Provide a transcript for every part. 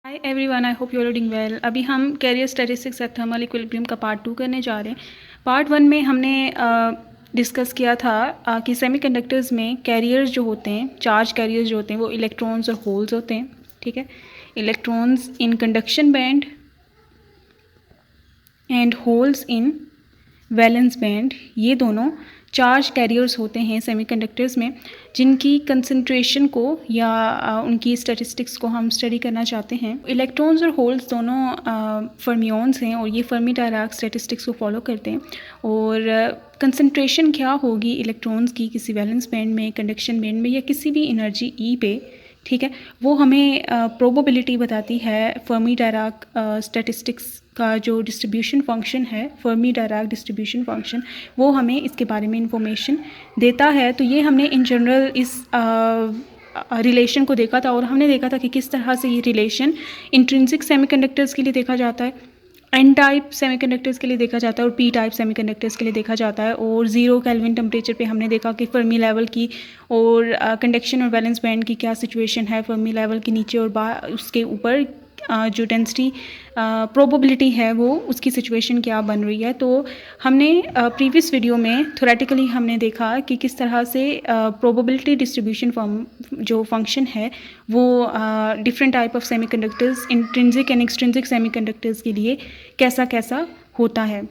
Hi everyone, I hope you are doing well. अभी हम carrier statistics at thermal equilibrium का part 2 करने जा रहे हैं। पार्ट 1 में हमने डिस्कस किया था कि सेमीकंडक्टर्स में कैरियर्स जो होते हैं, चार्ज कैरियर्स जो होते हैं, वो इलेक्ट्रॉन्स और होल्स होते हैं। ठीक है, electrons in conduction band and holes in valence band, ये दोनों चार्ज कैरियर्स होते हैं सेमीकंडक्टर्स में, जिनकी कंसंट्रेशन को या उनकी स्टैटिस्टिक्स को हम स्टडी करना चाहते हैं। इलेक्ट्रॉन्स और होल्स दोनों फर्मियॉन्स हैं और ये फर्मी डायराक स्टैटिस्टिक्स को फॉलो करते हैं। और कंसंट्रेशन क्या होगी इलेक्ट्रॉन्स की किसी वैलेंस बैंड में, कंडक्शन बैंड में या किसी भी एनर्जी ई पे, ठीक है, वो हमें प्रोबेबिलिटी बताती है। फर्मी डायराक स्टैटिस्टिक्स का जो डिस्ट्रीब्यूशन फंक्शन है, फर्मी डायराक डिस्ट्रीब्यूशन फंक्शन, वो हमें इसके बारे में इंफॉर्मेशन देता है। तो ये हमने इन जनरल इस रिलेशन को देखा था और हमने देखा था कि किस तरह से ये रिलेशन इंट्रिंसिक सेमीकंडक्टर्स के लिए देखा जाता है, एन टाइप सेमीकंडक्टर्स के लिए देखा जाता है और पी टाइप सेमीकंडक्टर्स के लिए देखा जाता है। और 0 केल्विन टेम्परेचर पे हमने देखा कि फर्मी लेवल की और कंडक्शन और वैलेंस बैंड की क्या सिचुएशन है, फर्मी लेवल के नीचे और उसके ऊपर जो डेंसिटी प्रोबेबिलिटी है वो उसकी सिचुएशन क्या बन रही है। तो हमने प्रीवियस वीडियो में थ्योरेटिकली हमने देखा कि किस तरह से प्रोबेबिलिटी डिस्ट्रीब्यूशन जो फंक्शन है वो different type of semiconductors, intrinsic and extrinsic semiconductors के लिए कैसा कैसा होता है।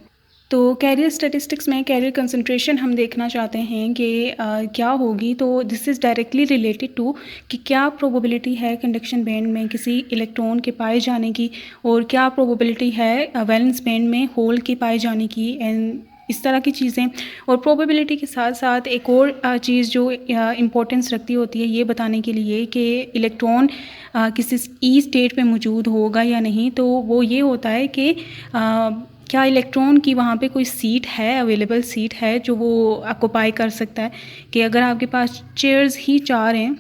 तो कैरियर स्टैटिस्टिक्स में कैरियर कंसंट्रेशन हम देखना चाहते हैं कि क्या होगी। तो this is directly related to कि क्या प्रोबेबिलिटी है कंडक्शन बैंड में किसी इलेक्ट्रॉन के पाए जाने की और क्या प्रोबेबिलिटी है वैलेंस बैंड में होल के पाए जाने की, एंड इस तरह की चीज़ें। और प्रोबेबिलिटी के साथ साथ एक और चीज़ जो इम्पोर्टेंस रखती होती है ये बताने के लिए कि इलेक्ट्रॉन किसी ई स्टेट पे मौजूद होगा या नहीं, तो वो ये होता है कि क्या इलेक्ट्रॉन की वहाँ पे कोई सीट है, अवेलेबल सीट है जो वो ऑक्यूपाई कर सकता है। कि अगर आपके पास चेयर्स ही 4 हैं,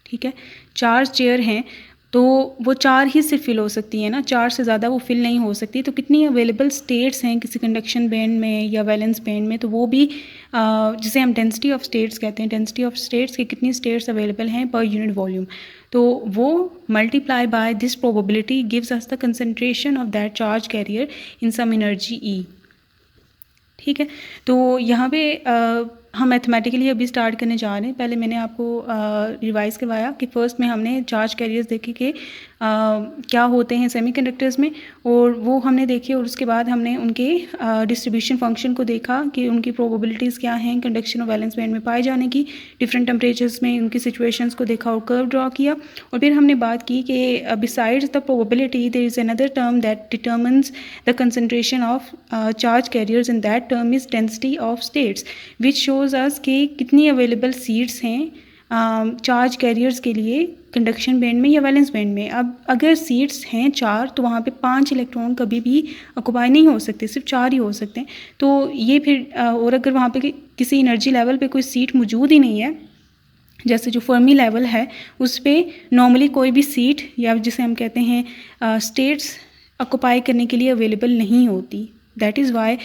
ठीक है, 4 चेयर हैं, तो वो 4 ही सिर्फ फिल हो सकती हैं ना, 4 से ज़्यादा वो फिल नहीं हो सकती। तो कितनी अवेलेबल स्टेट्स हैं किसी कंडक्शन बैंड में या वैलेंस बैंड में, तो वो भी जिसे हम डेंसिटी ऑफ स्टेट्स कहते हैं, डेंसिटी ऑफ स्टेट्स के कितनी स्टेट्स अवेलेबल हैं पर यूनिट वॉल्यूम, तो वो multiply by this probability gives us the concentration of that charge carrier in some energy E. ठीक है, तो यहाँ पे हम मैथमेटिकली अभी स्टार्ट करने जा रहे हैं। पहले मैंने आपको रिवाइज़ करवाया कि फ़र्स्ट में हमने चार्ज कैरियर्स देखे कि क्या होते हैं सेमीकंडक्टर्स में, और वो हमने देखे। और उसके बाद हमने उनके डिस्ट्रीब्यूशन फंक्शन को देखा कि उनकी प्रोबेबिलिटीज़ क्या हैं कंडक्शन और वैलेंस बैंड में पाए जाने की, डिफरेंट टेम्परेचर्स में उनकी सिचुएशंस को देखा और कर्व ड्रॉ किया। और फिर हमने बात की कि besides the probability there is another term that determines the concentration of charge carriers, and that term is density of states, which shows us कि कितनी अवेलेबल सीट्स हैं चार्ज कैरियर्स के लिए कंडक्शन बैंड में या वैलेंस बैंड में। अब अगर सीट्स हैं 4 तो वहाँ पे 5 इलेक्ट्रॉन कभी भी ऑक्यूपाई नहीं हो सकते, सिर्फ 4 ही हो सकते हैं। तो ये फिर और अगर वहाँ पे किसी एनर्जी लेवल पे कोई सीट मौजूद ही नहीं है, जैसे जो फर्मी लेवल है उस पर नॉर्मली कोई भी सीट या जिसे हम कहते हैं स्टेट्स ऑक्यूपाई करने के लिए अवेलेबल नहीं होती। दैट इज़ वाई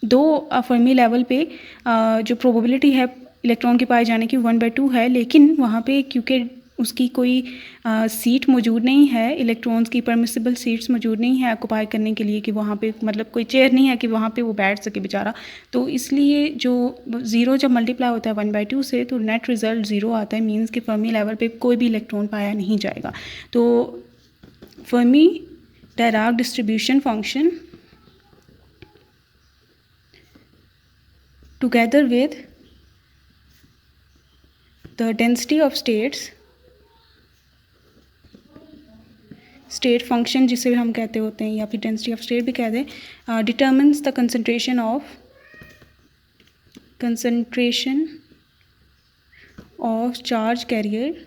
दो फर्मी लेवल पे जो प्रोबेबिलिटी है इलेक्ट्रॉन के पाए जाने की 1/2 है, लेकिन वहाँ पे क्योंकि उसकी कोई सीट मौजूद नहीं है, इलेक्ट्रॉन्स की परमिसिबल सीट्स मौजूद नहीं है ऑक्यूपाई करने के लिए, कि वहाँ पे मतलब कोई चेयर नहीं है कि वहाँ पे वो बैठ सके बेचारा, तो इसलिए जो 0 जब मल्टीप्लाई होता है 1/2 से तो नेट रिज़ल्ट 0 आता है। मीन्स कि फर्मी लेवल पे कोई भी इलेक्ट्रॉन पाया नहीं जाएगा। तो Fermi Dirac distribution function together with the density of states, state function जिसे हम कहते होते हैं या फिर डेंसिटी ऑफ स्टेट भी कहते हैं, determines the concentration of charge carrier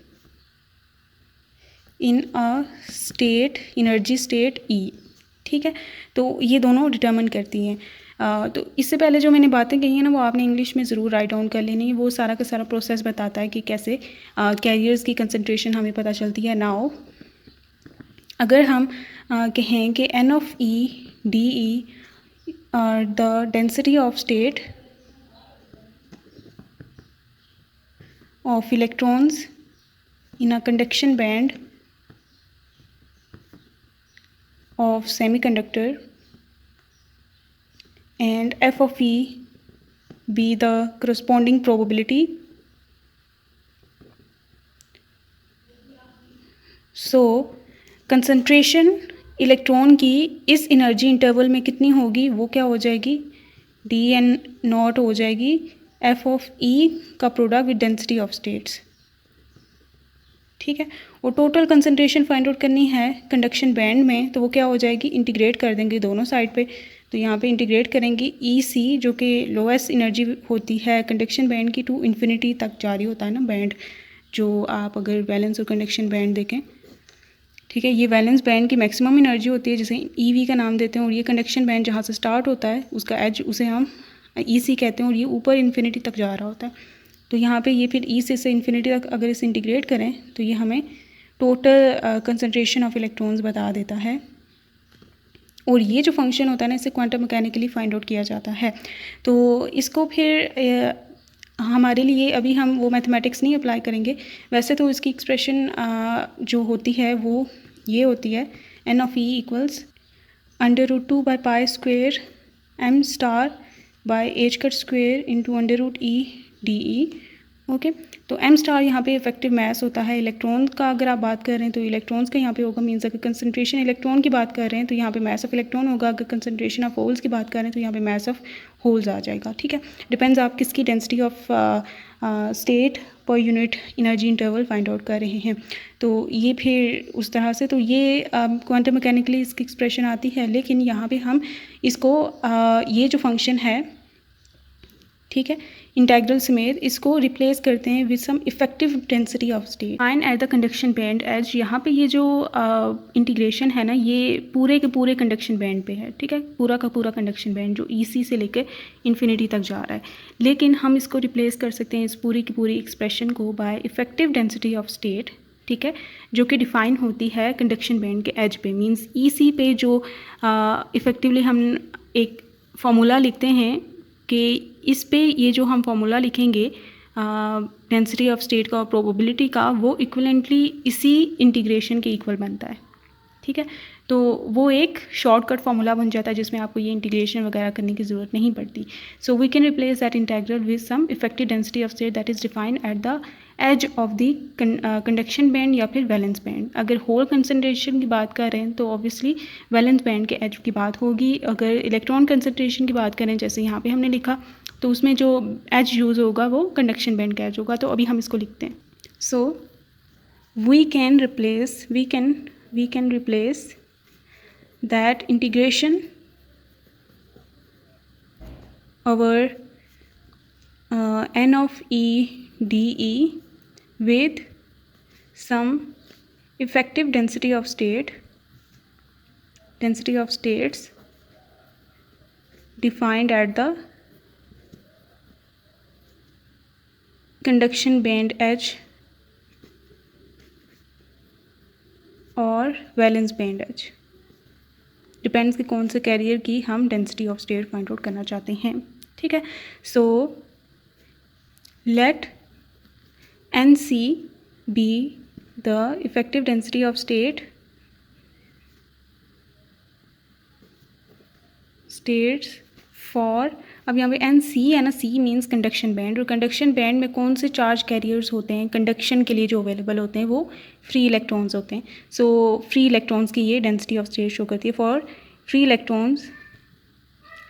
in a state, energy state E. ठीक है, तो ये दोनों डिटर्मिन करती हैं। तो इससे पहले जो मैंने बातें कही हैं ना वो आपने इंग्लिश में ज़रूर राइट डाउन कर लेनी है। वो सारा का सारा प्रोसेस बताता है कि कैसे कैरियर्स की कंसंट्रेशन हमें पता चलती है। नाउ अगर हम कहें कि N of E D E the density of state of electrons in a conduction band of semiconductor and f of e be the corresponding probability. So concentration electron की इस एनर्जी इंटरवल में कितनी होगी, वो क्या हो जाएगी, डी एन नॉट हो जाएगी एफ ऑफ ई का product with density of states. ठीक है, और टोटल कंसंट्रेशन फाइंड आउट करनी है कंडक्शन बैंड में, तो वो क्या हो जाएगी, इंटीग्रेट कर देंगे दोनों साइड पे। तो यहाँ पे इंटीग्रेट करेंगे ई सी जो कि लोएस्ट एनर्जी होती है कंडक्शन बैंड की, टू इन्फिनिटी तक जारी होता है ना बैंड, जो आप अगर वैलेंस और कंडक्शन बैंड देखें। ठीक है, ये वैलेंस बैंड की मैक्सिमम एनर्जी होती है जिसे ई वी का नाम देते हैं, और ये कंडक्शन बैंड जहाँ से स्टार्ट होता है उसका एज उसे हम ई सी कहते हैं, और ये ऊपर इन्फिनिटी तक जा रहा होता है। तो यहाँ पे ये फिर ई से इन्फिनिटी तक अगर इसे इंटीग्रेट करें तो ये हमें टोटल कंसंट्रेशन ऑफ इलेक्ट्रॉन्स बता देता है। और ये जो फंक्शन होता है ना, इसे क्वांटम मैकेनिकली फाइंड आउट किया जाता है। तो इसको फिर हमारे लिए अभी हम वो मैथमेटिक्स नहीं अप्लाई करेंगे। वैसे तो इसकी एक्सप्रेशन जो होती है वो ये होती है, N of E equals √2 by pi square M star by H cut square into √e D E. Okay, तो एम स्टार यहाँ पे इफेक्टिव मास होता है इलेक्ट्रॉन का। अगर आप बात कर रहे हैं तो इलेक्ट्रॉन्स का यहाँ पे होगा, मीन्स अगर कंसंट्रेशन इलेक्ट्रॉन की बात कर रहे हैं तो यहाँ पे मास ऑफ इलेक्ट्रॉन होगा। अगर कंसंट्रेशन ऑफ होल्स की बात कर रहे हैं तो यहाँ पे मास ऑफ होल्स आ जाएगा। ठीक है, डिपेंड्स आप किसकी density of state per unit energy interval find out कर रहे हैं। तो ये फिर उस तरह से, तो ये क्वांटम मैकेनिकली इसकी एक्सप्रेशन आती है। लेकिन यहाँ पे हम इसको ये जो फंक्शन है, ठीक है, इंटेग्रल समेत, इसको रिप्लेस करते हैं with some effective density of state fine at the conduction band edge. यहाँ पे ये जो इंटीग्रेशन है ना, ये पूरे के पूरे कंडक्शन बैंड पे है। ठीक है, पूरा का पूरा कंडक्शन बैंड जो ई सी से लेकर इन्फिनिटी तक जा रहा है। लेकिन हम इसको रिप्लेस कर सकते हैं इस पूरी की पूरी एक्सप्रेशन को bye effective density of state. ठीक है, जो कि डिफ़ाइन होती है कंडक्शन बैंड के एज पे, मींस ई सी पे जो इफ़ेक्टिवली हम एक फार्मूला लिखते हैं कि इस पे ये जो हम फार्मूला लिखेंगे डेंसिटी ऑफ स्टेट का और प्रोबेबिलिटी का, वो इक्विवेलेंटली इसी इंटीग्रेशन के इक्वल बनता है। ठीक है, तो वो एक शॉर्टकट फार्मूला बन जाता है जिसमें आपको ये इंटीग्रेशन वगैरह करने की ज़रूरत नहीं पड़ती। So we can replace that integral with some effective density of state that is defined at the edge of the conduction band या फिर वैलेंस बैंड। अगर होल कंसनट्रेशन की बात कर रहे हैं तो ऑब्वियसली वैलेंस बैंड के एज की बात होगी। अगर इलेक्ट्रॉन कंसनट्रेशन की बात करें जैसे यहाँ पे हमने लिखा, तो उसमें जो एज यूज़ होगा वो कंडक्शन बैंड का एज होगा। तो अभी हम इसको लिखते हैं। So we can replace that integration over n of e dE with some effective density of states defined at the conduction band edge और वैलेंस बैंड एज, डिपेंड्स कि कौन से कैरियर की हम density of state find out करना चाहते हैं। ठीक है, so let N C be the effective density of states for, अब यहाँ पे एन सी है ना, सी मीन्स कंडक्शन बैंड, और कंडक्शन बैंड में कौन से चार्ज कैरियर्स होते हैं कंडक्शन के लिए जो अवेलेबल होते हैं, वो फ्री इलेक्ट्रॉन्स होते हैं। सो फ्री इलेक्ट्रॉन्स की ये डेंसिटी ऑफ स्टेट शो करती है for free electrons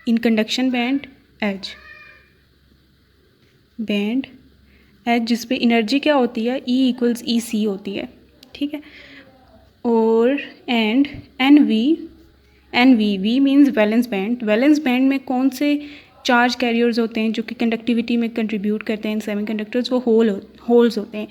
in conduction band edge जिस पे एनर्जी क्या होती है, E इक्वल्स ई सी होती है। ठीक है, और and N V means valence band में कौन से चार्ज कैरियर्स होते हैं जो कि कंडक्टिविटी में कंट्रीब्यूट करते हैं इन सेमीकंडक्टर्स, वो होल्स होते हैं।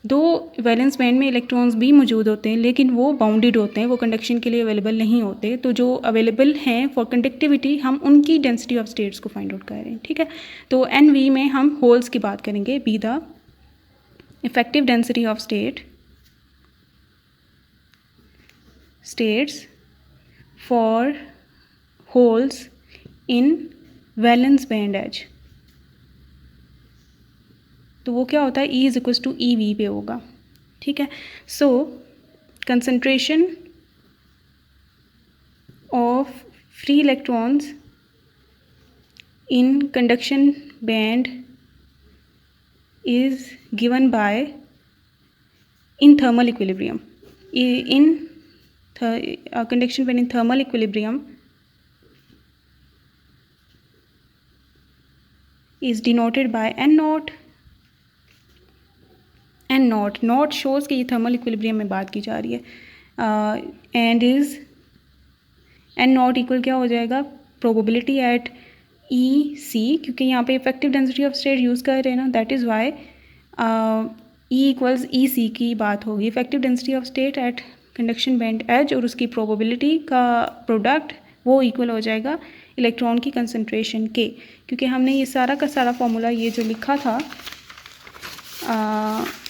दो वैलेंस बैंड में इलेक्ट्रॉन्स भी मौजूद होते हैं लेकिन वो बाउंडेड होते हैं, वो कंडक्शन के लिए अवेलेबल नहीं होते। तो जो अवेलेबल हैं फॉर कंडक्टिविटी, हम उनकी डेंसिटी ऑफ स्टेट्स को फाइंड आउट कर रहे हैं। ठीक है, तो एन वी में हम होल्स की बात करेंगे, be the effective density of states for holes in valence band edge. तो वो क्या होता है, E is equals to E V पे होगा। ठीक है, so concentration of free electrons in conduction band is given by in thermal equilibrium. In conduction band in thermal equilibrium is denoted by n naught. N naught, naught shows कि ये thermal equilibrium में बात की जा रही है, and is an not equal क्या हो जाएगा, प्रोबेबिलिटी एट ई सी, क्योंकि यहाँ पे effective density of state use कर रहे हैं ना, that is why E equals E C की बात होगी, effective density of state at conduction band edge और उसकी प्रोबेबिलिटी का प्रोडक्ट वो इक्वल हो जाएगा इलेक्ट्रॉन की कंसंट्रेशन के, क्योंकि हमने ये सारा का सारा फॉर्मूला ये जो लिखा था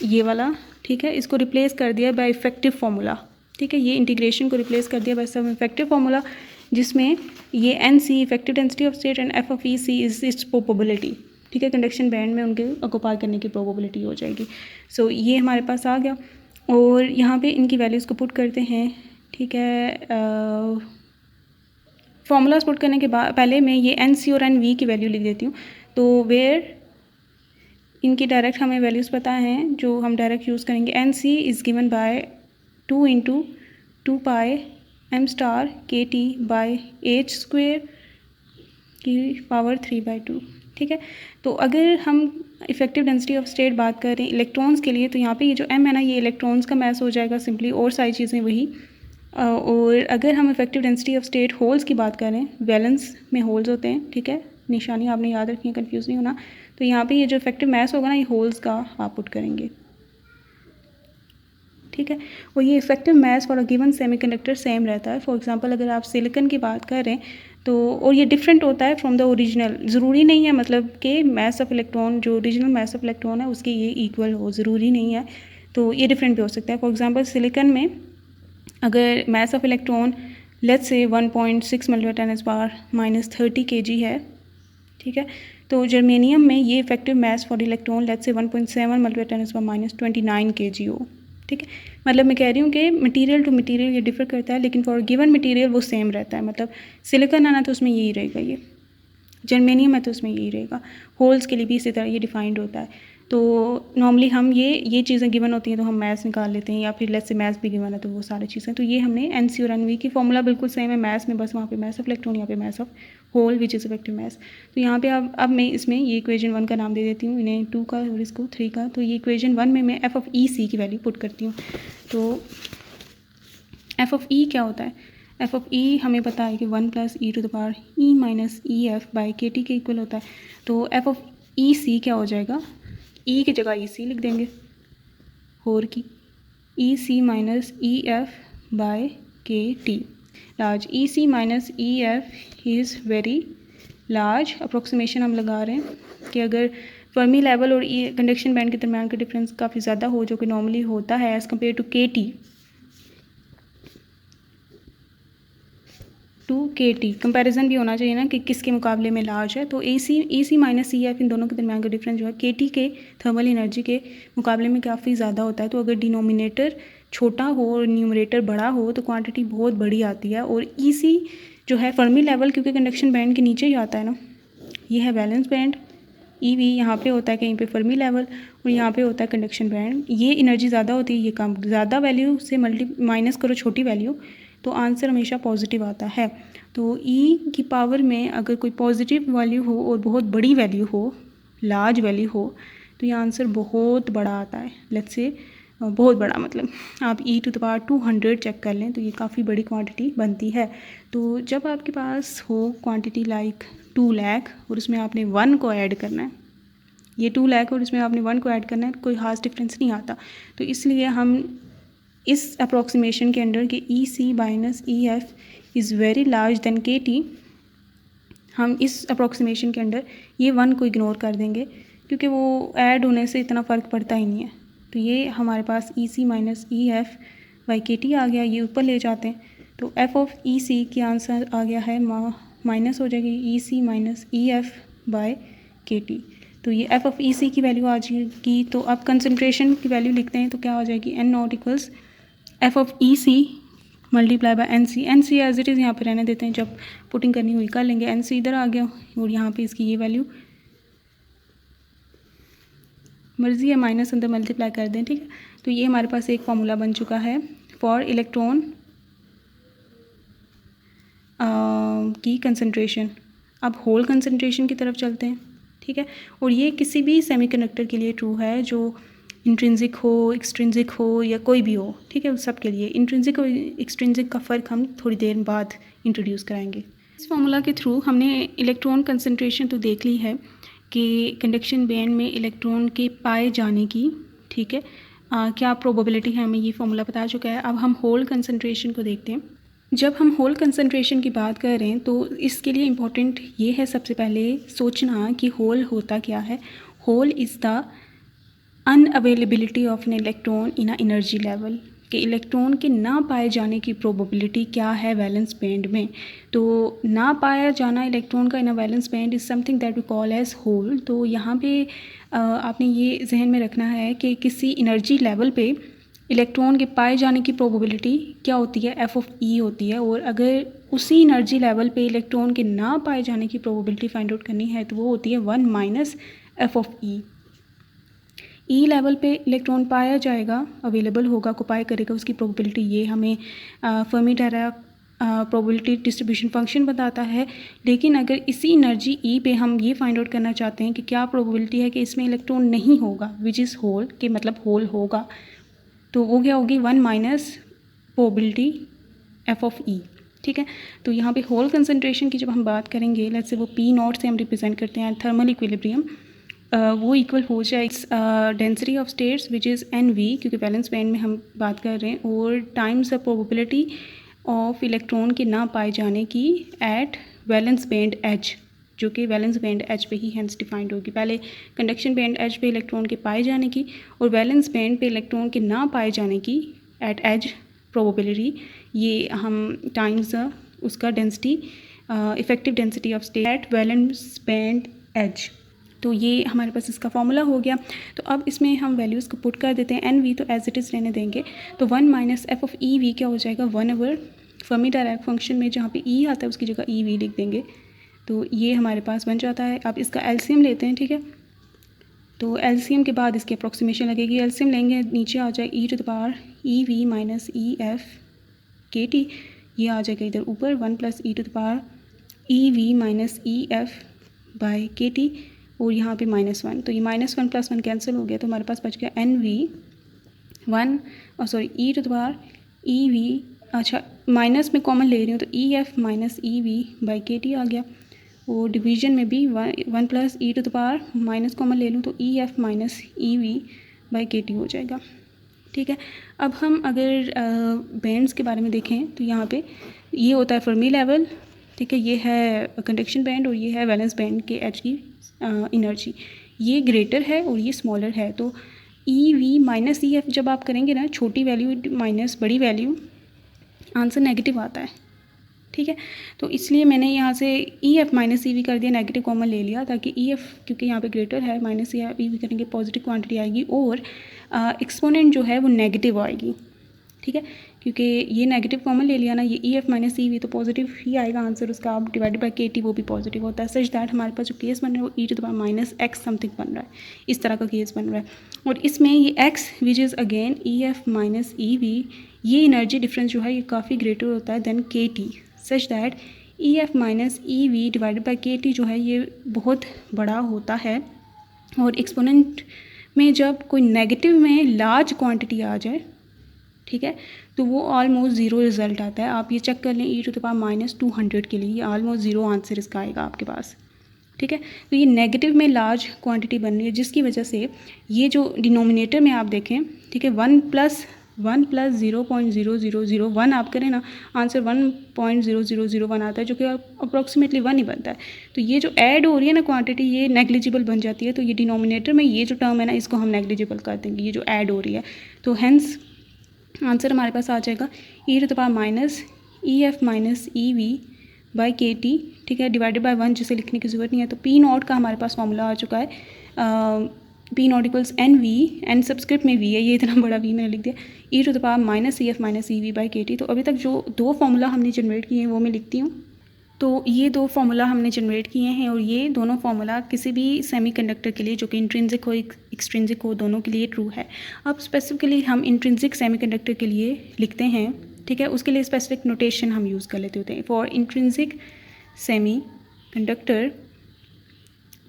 ये वाला, ठीक है, इसको रिप्लेस कर दिया बाय इफेक्टिव फार्मूला, ठीक है, ये इंटीग्रेशन को रिप्लेस कर दिया बाय सम इफेक्टिव फार्मूला, जिसमें ये N C effective density of state and F of E C is its probability, ठीक है, कंडक्शन बैंड में उनके ऑक्यूपाई करने की प्रोबेबिलिटी हो जाएगी। सो ये हमारे पास आ गया और यहाँ पे इनकी वैल्यूज़ को पुट करते हैं, ठीक है, फार्मूलाज पुट करने के बाद पहले मैं ये एन सी और एन वी की वैल्यू लिख देती हूँ। तो वेयर इनकी डायरेक्ट हमें वैल्यूज़ पता हैं जो हम डायरेक्ट यूज़ करेंगे, N C is given by 2 × 2 pi M star K T by H square की पावर 3/2, ठीक है। तो अगर हम इफेक्टिव डेंसिटी ऑफ स्टेट बात करें इलेक्ट्रॉन्स के लिए, तो यहाँ पे ये जो एम है ना, ये इलेक्ट्रॉन्स का मैस हो जाएगा सिंपली, और सारी चीज़ें वही। और अगर हम effective density of state holes की बात करें, वैलेंस में होल्स होते हैं, ठीक है, निशानी आपने याद रखनी है, कंफ्यूज नहीं होना। तो यहाँ पे ये जो इफेक्टिव मैस होगा ना, ये होल्स का आप पुट करेंगे, ठीक है। और ये effective mass for a given semiconductor same रहता है। फॉर एग्जांपल अगर आप सिलिकॉन की बात करें तो, और ये डिफरेंट होता है फ्रॉम द ओरिजिनल, ज़रूरी नहीं है मतलब कि मैस ऑफ इलेक्ट्रॉन जो ओरिजिनल मैस ऑफ इलेक्ट्रॉन है उसके ये इक्वल हो, ज़रूरी नहीं है, तो ये डिफरेंट भी हो सकता है। फॉर एग्जांपल सिलिकॉन में अगर मैस ऑफ इलेक्ट्रॉन लेट्स से 1.6 ×10⁻³ kg है, ठीक है, तो जर्मेनियम में ये effective mass for electron let's say 1.7 ×10⁻29 kg हो, ठीक है। मतलब मैं कह रही हूँ कि मटेरियल टू मटेरियल ये डिफर करता है, लेकिन फॉर गिवन मटेरियल वो सेम रहता है। मतलब सिलिकॉन आना तो उसमें यही रहेगा, ये जर्मेनियम है तो उसमें यही रहेगा। होल्स के लिए भी इसी तरह ये डिफाइंड होता है। तो नॉर्मली हम ये चीज़ें गिवन होती हैं तो हम मैथ्स निकाल लेते हैं, या फिर लेट्स से मैथ्स भी गिवन है तो वो सारी चीज़ें। तो ये हमने एन सी और एन वी की फॉर्मूला बिल्कुल सेम है मैथ्स में, बस वहाँ पे मैथ्स ऑफ इलेक्ट्रॉन, यहाँ पे mass of hole which is effective mass. तो यहाँ पे अब मैं इसमें ये इक्वेशन 1 का नाम दे देती हूँ, इन्हें 2 का और इसको 3 का। तो ये इक्वेशन 1 में मैं एफ ऑफ ई सी की वैल्यू पुट करती हूँ। तो एफ ऑफ ई क्या होता है, एफ ऑफ ई हमें पता है कि 1 + e⁻e - EF/kT के इक्वल होता है। तो एफ ऑफ ई सी क्या हो जाएगा, ई की जगह ई सी लिख देंगे, होर की EC - EF/kT large, EC - EF is very large. Approximation हम लगा रहे हैं कि अगर फर्मी लेवल और कंडक्शन बैंड के दरमियान का डिफरेंस काफ़ी ज़्यादा हो, जो कि नॉर्मली होता है as compare to KT comparison भी होना चाहिए ना कि किसके मुकाबले में लार्ज है। तो EC - EF इन दोनों के दरमियान का डिफरेंस जो है KT के थर्मल एनर्जी के मुकाबले में काफ़ी ज़्यादा होता है। तो अगर डिनोमिनेटर छोटा हो और न्यूमरेटर बड़ा हो तो क्वांटिटी बहुत बड़ी आती है। और EC जो है फर्मी लेवल, क्योंकि कंडक्शन बैंड के नीचे ही आता है ना, ये है वैलेंस बैंड, EV यहाँ पे होता है कहीं पे फर्मी लेवल और यहाँ पे होता है कंडक्शन बैंड। ये एनर्जी ज़्यादा होती है, ये कम, ज़्यादा वैल्यू से माइनस करो छोटी वैल्यू तो आंसर हमेशा पॉजिटिव आता है। तो E की पावर में अगर कोई पॉजिटिव वैल्यू हो और बहुत बड़ी वैल्यू हो, लार्ज वैल्यू हो, तो ये आंसर बहुत बड़ा आता है। लेट्स से बहुत बड़ा, मतलब आप e⁻200 चेक कर लें तो ये काफ़ी बड़ी क्वांटिटी बनती है। तो जब आपके पास हो क्वांटिटी लाइक 2 लाख और उसमें आपने 1 को ऐड करना है, ये 2 लाख और इसमें आपने 1 को ऐड करना है, कोई खास डिफरेंस नहीं आता। तो इसलिए हम इस अप्रोक्सीमेशन के अंडर कि EC - EF is very large than KT, हम इस अप्रोक्सीमेशन के अंडर ये 1 को इग्नोर कर देंगे क्योंकि वो ऐड होने से इतना फ़र्क पड़ता ही नहीं है। तो ये हमारे पास EC - EF/kT आ गया, ये ऊपर ले जाते हैं। तो एफ ऑफ EC की आंसर आ गया है माइनस हो जाएगी EC - EF/kT। तो ये एफ ऑफ EC की वैल्यू आ जाएगी। तो अब कंसनट्रेशन की वैल्यू लिखते हैं तो क्या हो जाएगी, N0 = F of EC multiply by N C as it is यहाँ पे रहने देते हैं, जब पुटिंग करनी हुई कर लेंगे। एन सी इधर आ गया और यहाँ पे इसकी ये वैल्यू मर्जी है माइनस अंदर मल्टीप्लाई कर दें, ठीक है। तो ये हमारे पास एक फॉर्मूला बन चुका है फॉर इलेक्ट्रॉन की कंसंट्रेशन। अब होल कंसंट्रेशन की तरफ चलते हैं, ठीक है। और ये किसी भी सेमीकंडक्टर के लिए ट्रू है जो इंट्रिंसिक हो, एक्सट्रिंसिक हो या कोई भी हो, ठीक है। उस सब के लिए इंट्रिंसिक और एक्सट्रिंसिक का फ़र्क हम थोड़ी देर बाद इंट्रोड्यूस कराएंगे। इस फॉर्मूला के थ्रू हमने इलेक्ट्रॉन कंसंट्रेशन तो देख ली है कि कंडक्शन बैंड में इलेक्ट्रॉन के पाए जाने की, ठीक है, क्या प्रोबेबिलिटी है, हमें ये फॉर्मूला बता चुका है। अब हम होल कंसंट्रेशन को देखते हैं। जब हम होल कंसंट्रेशन की बात कर रहे हैं तो इसके लिए इम्पोर्टेंट ये है सबसे पहले सोचना कि होल होता क्या है। Hole is the unavailability of an electron in a energy level, कि इलेक्ट्रॉन के ना पाए जाने की प्रोबेबिलिटी क्या है वैलेंस बैंड में। तो ना पाया जाना इलेक्ट्रॉन का in a valence band is something that we call as hole. तो यहाँ पे आपने ये जहन में रखना है कि किसी एनर्जी लेवल पे इलेक्ट्रॉन के पाए जाने की प्रोबेबिलिटी क्या होती है, एफ ऑफ ई होती है। और अगर उसी एनर्जी लेवल पे इलेक्ट्रॉन के ना पाए जाने की प्रोबेबिलिटी फाइंड आउट करनी है तो वो होती है 1 minus F of E. E level पे इलेक्ट्रॉन पाया जाएगा, अवेलेबल होगा, ऑक्युपाई करेगा, उसकी प्रोबेबिलिटी ये हमें Fermi Dirac probability distribution function बताता है। लेकिन अगर इसी एनर्जी ई पे हम ये फाइंड आउट करना चाहते हैं कि क्या प्रोबेबिलिटी है कि इसमें इलेक्ट्रॉन नहीं होगा, विच इज़ होल, के मतलब होल होगा, तो वो क्या होगी 1 माइनस प्रोबेबिलिटी एफ ऑफ ई, ठीक है। तो यहाँ पे होल कंसंट्रेशन की जब हम बात करेंगे, लेट्स से वो पी नॉट से हम रिप्रेजेंट करते हैं थर्मल इक्विलिब्रियम, वो इक्वल हो जाए density of states which is N V, क्योंकि वैलेंस बैंड में हम बात कर रहे हैं, और times the probability of electron के ना पाए जाने की एट वैलेंस बैंड एच, जो कि वैलेंस बैंड एच पे ही हैंस डिफाइंड होगी। पहले कंडक्शन बैंड एच पे इलेक्ट्रॉन के पाए जाने की और वैलेंस बैंड पे इलेक्ट्रॉन के ना पाए जाने की एट एच प्रोबेबिलिटी, ये हम टाइम्स उसका density, effective density of state at valence band edge. तो ये हमारे पास इसका फॉर्मूला हो गया। तो अब इसमें हम वैल्यूज़ को पुट कर देते हैं। एन वी तो एज इट इज़ रहने देंगे, तो 1 minus F of E V क्या हो जाएगा 1 ओवर फर्मी डायराक फंक्शन में जहाँ पे ई आता है उसकी जगह ई वी लिख देंगे, तो ये हमारे पास बन जाता है। अब इसका एलसीएम लेते हैं, ठीक है। तो एलसीएम के बाद इसकी अप्रॉक्सीमेशन लगेगी, एलसीएम लेंगे, नीचे आ जाए E to the power E V minus E F K T, ये आ जाएगा इधर ऊपर 1 plus E to the power E V minus E F by K T, और यहाँ पे -1, तो ये -1 + 1 कैंसिल हो गया, तो हमारे पास बच गया एन वी 1 और sorry E to the power E V, अच्छा माइनस में कॉमन ले रही हूँ तो E F minus E V by K T आ गया, और डिवीजन में भी 1 plus E to the power minus common ले लूँ तो E F minus E V by K T हो जाएगा, ठीक है। अब हम अगर बैंड्स के बारे में देखें तो यहाँ पे ये होता है फर्मी लेवल, ठीक है, ये है कंडक्शन बैंड और ये है वैलेंस बैंड के एच की एनर्जी, ये ग्रेटर है और ये स्मॉलर है। तो ई वी माइनस ई एफ जब आप करेंगे ना, छोटी वैल्यू माइनस बड़ी वैल्यू, आंसर नेगेटिव आता है, ठीक है। तो इसलिए मैंने यहाँ से ई एफ माइनस ई वी कर दिया, नेगेटिव कॉमन ले लिया, ताकि ई एफ क्योंकि यहाँ पे ग्रेटर है, माइनस ई वी करेंगे पॉजिटिव क्वांटिटी आएगी और एक्सपोनेंट जो है वो नेगेटिव आएगी, ठीक है। क्योंकि ये नेगेटिव कॉमन ले लिया ना, ये ई एफ माइनस ई वी तो पॉजिटिव ही आएगा आंसर उसका, आप डिवाइडेड बाई के टी वो भी पॉजिटिव होता है, सच दैट हमारे पास जो केस बन रहा है वो E to the power minus X something बन रहा है, इस तरह का केस बन रहा है। और इसमें ये x which is again E F minus E V, ये एनर्जी डिफरेंस जो है ये काफ़ी ग्रेटर होता है देन के T, such that E F minus E we divided by K T जो है ये बहुत बड़ा होता है। और एक्सपोनेंट में जब कोई नेगेटिव में लार्ज क्वांटिटी आ जाए, ठीक है, तो वो ऑलमोस्ट ज़ीरो रिजल्ट आता है। आप ये चेक कर लें ई टू द पावर माइनस 200 के लिए, ये ऑलमोस्ट ज़ीरो आंसर इसका आएगा आपके पास, ठीक है। तो ये नेगेटिव में लार्ज क्वांटिटी बन रही है, जिसकी वजह से ये जो डिनोमिनेटर में आप देखें, ठीक है, 1 प्लस 0.0001 आप करें ना, आंसर 1.0001 आता है, जो कि अप्रॉक्सीमेटली 1 ही बनता है। तो ये जो ऐड हो रही है ना क्वांटिटी, ये नेग्लिजिबल बन जाती है। तो ये डिनोमिनेटर में ये जो टर्म है ना, इसको हम नेग्लिजिबल कर देंगे, ये जो ऐड हो रही है। तो हेंस आंसर हमारे पास आ जाएगा E to the power minus E F minus E V by K T, ठीक है, डिवाइडेड बाई 1, जिसे लिखने की ज़रूरत नहीं है। तो पी नॉट का हमारे पास फॉर्मूला आ चुका है P not equals N V, N subscript में वी है, ये इतना बड़ा वी मैंने लिख दिया, E to the power minus E F minus E V by K T. तो अभी तक जो दो फार्मूला हमने जनरेट किए हैं वो मैं लिखती हूँ। तो ये दो फार्मूला हमने जनरेट किए हैं और ये दोनों फार्मूला किसी भी सेमीकंडक्टर के लिए जो कि इंट्रिंसिक हो एक्सट्रिंसिक हो दोनों के लिए ट्रू है। अब स्पेसिफिकली हम इंट्रिंसिक सेमीकंडक्टर के लिए लिखते हैं, ठीक है, उसके लिए स्पेसिफिक नोटेशन हम यूज़ कर लेते होते हैं। फॉर इंट्रिंसिक सेमीकंडक्टर,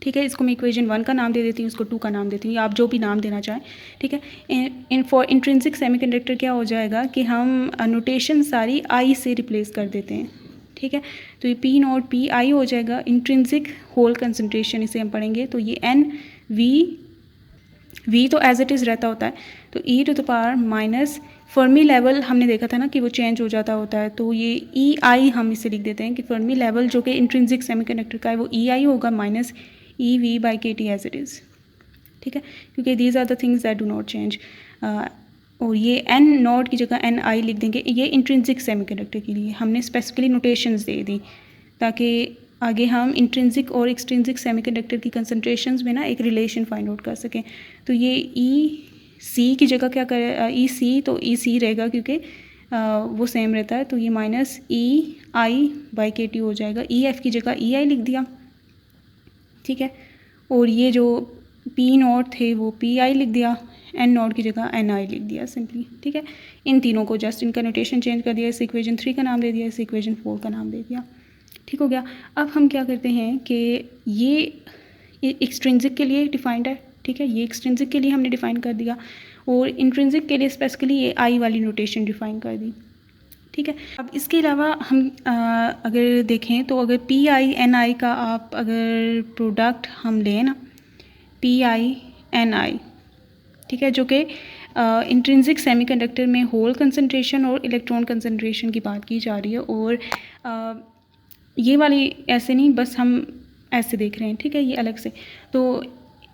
ठीक है, इसको मैं इक्वेशन 1 का नाम दे देती हूँ, इसको 2 का नाम देती हूँ, या आप जो भी नाम देना चाहें, ठीक है। फॉर इंट्रिंसिक सेमीकंडक्टर क्या हो जाएगा कि हम नोटेशन सारी आई से रिप्लेस कर देते हैं, ठीक है। तो ये पी नॉट पी आई हो जाएगा, इंट्रिंसिक होल कंसंट्रेशन इसे हम पढ़ेंगे, तो ये एन वी तो एज इट इज़ रहता होता है, तो E to the power minus Fermi level हमने देखा था ना कि वो चेंज हो जाता होता है, तो ये ई आई हम इसे लिख देते हैं कि फर्मी लेवल जो कि इंट्रिंसिक सेमीकंडक्टर का है वो ई आई होगा minus E V by K T as it is, ठीक है, क्योंकि these are the things that do not change. और ये एन नॉट की जगह एन आई लिख देंगे, ये इंट्रिंसिक सेमीकंडक्टर के लिए हमने स्पेसिफिकली नोटेशंस दे दी ताकि आगे हम इंट्रिंसिक और एक्सट्रिंसिक सेमीकंडक्टर की कंसंट्रेशंस में ना एक रिलेशन फाइंड आउट कर सकें। तो ये ई सी की जगह क्या करे, ई सी, तो ई सी रहेगा क्योंकि वो सेम रहता है, तो ये minus E I by K T हो जाएगा, ई एफ की जगह ई आई लिख दिया, ठीक है। और ये जो पी नॉट थे वो पी आई लिख दिया, एन नॉट की जगह एन आई लिख दिया सिंपली, ठीक है। इन तीनों को जस्ट इनका नोटेशन चेंज कर दिया, इस इक्वेशन 3 का नाम दे दिया, इस इक्वेशन 4 का नाम दे दिया, ठीक हो गया। अब हम क्या करते हैं कि ये एक्सट्रिंसिक के लिए डिफाइंड है, ठीक है, ये एक्सट्रिंसिक के लिए हमने डिफाइन कर दिया और इंट्रिंसिक के लिए स्पेसिफिकली ये आई वाली नोटेशन डिफाइन कर दी, ठीक है। अब इसके अलावा हम अगर देखें तो अगर पी आई एन आई का आप अगर प्रोडक्ट हम लें ना, पी आई एन आई, ठीक है, जो कि इंट्रिंसिक सेमीकंडक्टर में होल कंसंट्रेशन और इलेक्ट्रॉन कंसंट्रेशन की बात की जा रही है, और ये वाली ऐसे नहीं, बस हम ऐसे देख रहे हैं, ठीक है, ये अलग से। तो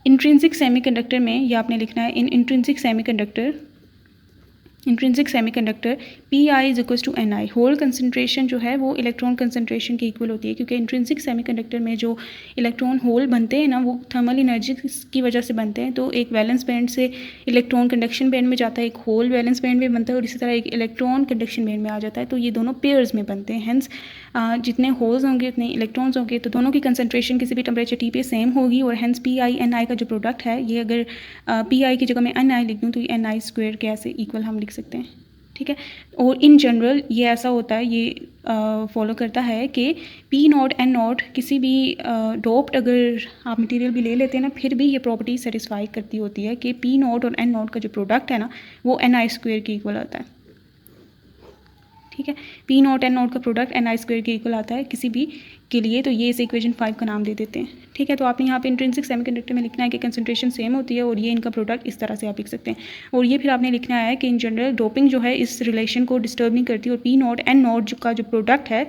इंट्रिंसिक सेमीकंडक्टर में ये आपने लिखना है, in intrinsic semiconductor P I is equal to N I, hole concentration जो है वो इलेक्ट्रॉन कंसंट्रेशन के इक्वल होती है, क्योंकि इंट्रिंसिक सेमीकंडक्टर में जो इलेक्ट्रॉन होल बनते हैं ना वो थर्मल एनर्जी की वजह से बनते हैं। तो एक वैलेंस बैंड से इलेक्ट्रॉन कंडक्शन बैंड में जाता है, एक होल वैलेंस बैंड में बनता है, और इसी तरह एक इलेक्ट्रॉन कंडक्शन बैंड में आ जाता है, तो ये दोनों पेयर्स में बनते हैं। हेंस जितने होल्स होंगे उतने इलेक्ट्रॉन्स होंगे, तो दोनों की कंसंट्रेशन किसी भी टेम्परेचर टी पे सेम होगी, और हेंस पी आई एन आई का जो प्रोडक्ट है, ये अगर पी आई की जगह मैं एन आई लिख दूँ तो ये एन आई स्क्वायर के ऐसे इक्वल हम लिख सकते हैं, ठीक है। और इन जनरल ये ऐसा होता है, ये फॉलो करता है कि पी नॉट एन नॉट किसी भी डोप्ड अगर आप मटेरियल भी ले लेते हैं ना, फिर भी ये प्रॉपर्टी सेटिस्फाई करती होती है कि पी नॉट और एन नॉट का जो प्रोडक्ट है ना वो एन आई स्क्वायर के इक्वल आता है, ठीक है। पी नॉट एन नॉट का प्रोडक्ट एन आई स्क्वायर के इक्वल आता है किसी भी के लिए, तो ये इस इक्वेशन 5 का नाम दे देते हैं, ठीक है। तो आपने यहाँ पे इंट्रिंसिक सेमीकंडक्टर में लिखना है कि कंसंट्रेशन सेम होती है, और ये इनका प्रोडक्ट इस तरह से आप लिख सकते हैं। और ये फिर आपने लिखना है कि इन जनरल डोपिंग जो है इस रिलेशन को डिस्टर्ब नहीं करती, और पी नॉट एन नॉट का जो प्रोडक्ट है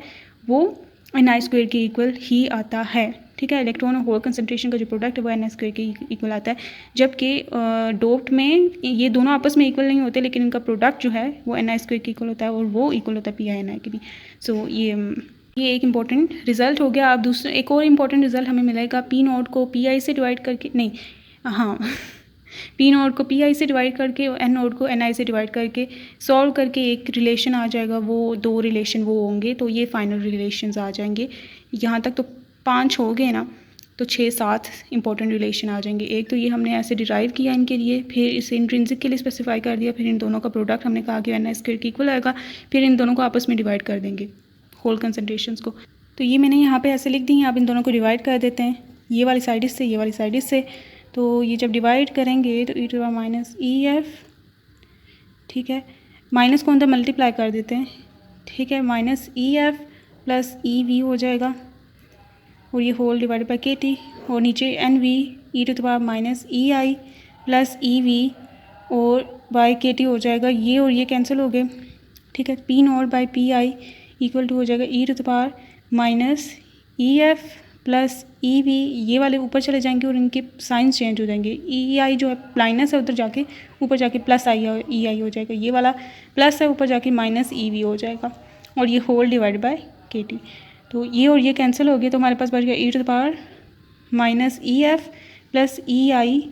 वो एन आई स्क्वायर के इक्वल ही आता है, ठीक है। इलेक्ट्रॉन और होल कंसंट्रेशन का जो प्रोडक्ट है वो एन आई स्क्वायर के इक्वल आता है, जबकि डोप्ड में ये दोनों आपस में इक्वल नहीं होते, लेकिन इनका प्रोडक्ट जो है वो एन आई स्क्वायर के इक्वल होता है, और वो इक्वल होता है पी आई एन आई के भी। सो ये एक इंपॉर्टेंट रिजल्ट हो गया। अब दूसरा एक और इम्पॉर्टेंट रिजल्ट हमें मिलेगा, पी नॉट को पी आई से डिवाइड करके, नहीं हाँ पी नॉट को पी आई से डिवाइड करके और एन नॉट को एन आई से डिवाइड करके सॉल्व करके एक रिलेशन आ जाएगा, वो दो रिलेशन वो होंगे, तो ये फाइनल रिलेशंस आ जाएंगे। यहाँ तक तो 5 हो गए ना, तो 6-7 इंपॉर्टेंट रिलेशन आ जाएंगे। एक तो ये हमने ऐसे डिराइव किया इनके लिए, फिर इसे इंट्रिंसिक के लिए स्पेसिफाई कर दिया, फिर इन दोनों का प्रोडक्ट हमने कहा कि एन आई स्क्वायर के इक्वल आएगा, फिर इन दोनों को आपस में डिवाइड कर देंगे होल कंसंट्रेशंस को। तो ये मैंने यहाँ पे ऐसे लिख दी हैं, आप इन दोनों को डिवाइड कर देते हैं, ये वाली साइड इससे, ये वाली साइड इससे। तो ये जब डिवाइड करेंगे तो E to the minus E F, ठीक है, माइनस को अंदर मल्टीप्लाई कर देते हैं, ठीक है, minus E F plus E V हो जाएगा, और ये whole divided by K T, और नीचे N V E to the power minus E I plus E V और बाई के टी हो जाएगा, ये और ये कैंसिल हो गए, ठीक है। P not by P I equal to हो जाएगा E to the power minus E F plus E V, ये वाले ऊपर चले जाएंगे और इनके साइंस चेंज हो जाएंगे, ई आई जो है माइनस है उधर जाके ऊपर जाके प्लस आई ई आई हो जाएगा, ये वाला प्लस है ऊपर जाके माइनस ई वी हो जाएगा, और ये whole divide by K T. तो ये और ये कैंसिल हो गए, तो हमारे पास बच गया E to the power minus E F plus E I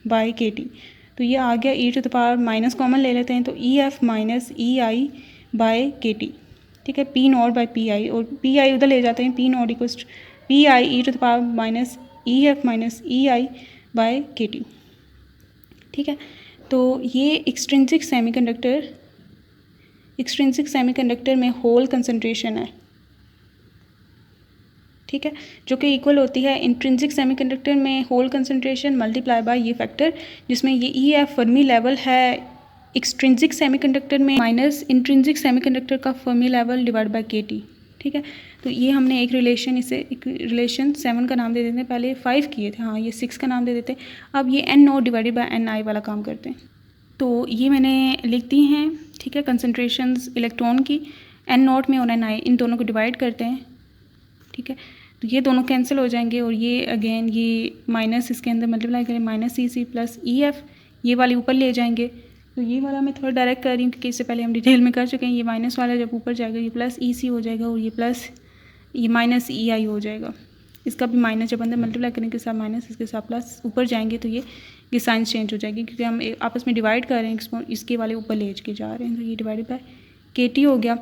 by K T. तो ये आ गया E to the power minus common ले लेते हैं तो E F minus E I by K T, ठीक है, P not by P I, और पी आई उधर ले जाते हैं, P not equals P I E to the power minus E F minus E I by K T, ठीक है। तो ये एक्सट्रिंसिक सेमीकंडक्टर में होल कंसंट्रेशन है, ठीक है, जो कि इक्वल होती है इंट्रिंसिक सेमीकंडक्टर में होल कंसंट्रेशन मल्टीप्लाई बाय ये फैक्टर, जिसमें ये ई एफ फर्मी लेवल है एक्सट्रिंसिक सेमीकंडक्टर में माइनस इंट्रिंसिक सेमीकंडक्टर का Fermi level divide by K T, ठीक है। तो ये हमने एक रिलेशन, इसे एक रिलेशन 7 का नाम दे देते हैं, पहले 5 किए थे, हाँ ये 6 का नाम दे देते हैं। अब ये N not divided by N I वाला काम करते हैं। तो ये मैंने लिख दी हैं, ठीक है, कंसंट्रेशंस इलेक्ट्रॉन की एन नॉट में और एन आई, इन दोनों को डिवाइड करते हैं, ठीक है। तो ये दोनों कैंसिल हो जाएंगे और ये अगेन ये माइनस इसके अंदर मल्टीप्लाई करें माइनस सी सी प्लस ई एफ, ये वाले ऊपर ले जाएंगे। तो ये वाला मैं थोड़ा डायरेक्ट कर रही हूँ क्योंकि इससे पहले हम डिटेल में कर चुके हैं। ये माइनस वाला जब ऊपर जाएगा ये प्लस ई सी हो जाएगा और ये प्लस ये माइनस ई आई हो जाएगा। इसका भी माइनस जब अंदर मल्टीप्लाई करने के साथ माइनस, इसके साथ प्लस ऊपर जाएंगे तो ये साइंस चेंज हो जाएगी क्योंकि हम आपस में डिवाइड कर रहे हैं, इसके वाले ऊपर ले के जा रहे हैं। तो ये डिवाइडेड बाय के टी हो गया,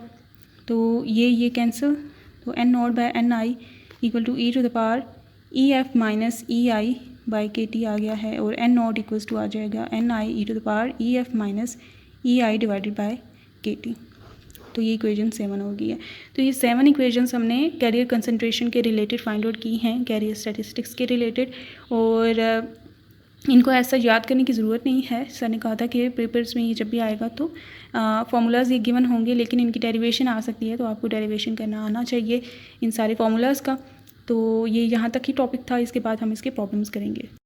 तो ये कैंसिल, तो N naught by N I equal to E to the power E F minus E I by K T आ गया है, और एन नॉट इक्वल्स टू आ जाएगा N I E to the power E F minus E I divided by K T. तो ये equation 7 हो गई है। तो ये 7 इक्वेशंस हमने कैरियर कंसंट्रेशन के रिलेटेड फाइंड आउट की हैं, कैरियर स्टैटिस्टिक्स के रिलेटेड, और इनको ऐसा याद करने की ज़रूरत नहीं है। सर ने कहा था कि पेपर्स में ये जब भी आएगा तो फार्मूलाज ये गिवन होंगे, लेकिन इनकी डेरिवेशन आ सकती है, तो आपको डेरिवेशन करना आना चाहिए इन सारे फार्मूलाज का। तो ये यहाँ तक ही टॉपिक था, इसके बाद हम इसके प्रॉब्लम्स करेंगे।